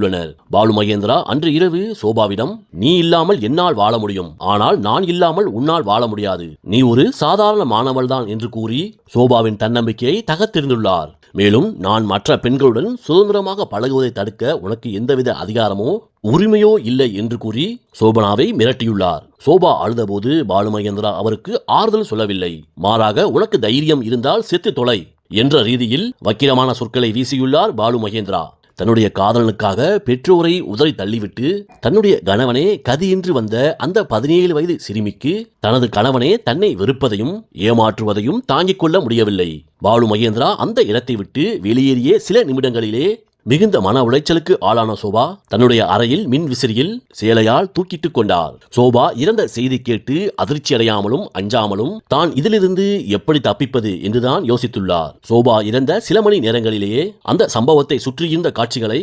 உள்ளனர். பாலு மகேந்திரா அன்று இரவு சோபாவிடம், நீ இல்லாமல் என்னால் வாழ முடியும், ஆனால் நான் இல்லாமல் உன்னால் வாழ முடியாது, நீ ஒரு சாதாரண மாணவள்தான் என்று கூறி சோபாவின் தன்னம்பிக்கையை தகர்த்தெறிந்துள்ளார். மேலும், நான் மற்ற பெண்களுடன் சுதந்திரமாக பழகுவதை தடுக்க உனக்கு எந்தவித அதிகாரமோ உரிமையோ இல்லை என்று கூறி சோபனாவை மிரட்டியுள்ளார். சோபா அழுதபோது பாலு மகேந்திரா அவருக்கு ஆறுதல் சொல்லவில்லை. மாறாக, உனக்கு தைரியம் இருந்தால் செத்து தொலை என்ற ரீதியில் வக்கிரமான சொற்களை வீசியுள்ளார் பாலு மகேந்திரா. தன்னுடைய காதலனுக்காக பெற்றோரை உதறி தள்ளிவிட்டு தன்னுடைய கணவனே கதியின்றி வந்த அந்த 17 வயது சிறுமிக்கு தனது கணவனே தன்னை வெறுப்பதையும் ஏமாற்றுவதையும் தாங்கிக் கொள்ள முடியவில்லை. பாலு மகேந்திரா அந்த இடத்தை விட்டு வெளியேறிய சில நிமிடங்களிலே மிகுந்த மன உளைச்சலுக்கு ஆளான சோபா தன்னுடைய அறையில் மின் விசிறியில் சேலையால் தூக்கிட்டுக் கொண்டார். சோபா இறந்த செய்தி கேட்டு அதிர்ச்சி அடையாமலும் அஞ்சாமலும் தான் இதிலிருந்து எப்படி தப்பிப்பது என்றுதான் யோசித்துள்ளார். சோபா இறந்த சில மணி நேரங்களிலேயே அந்த சம்பவத்தை சுற்றியிருந்த காட்சிகளை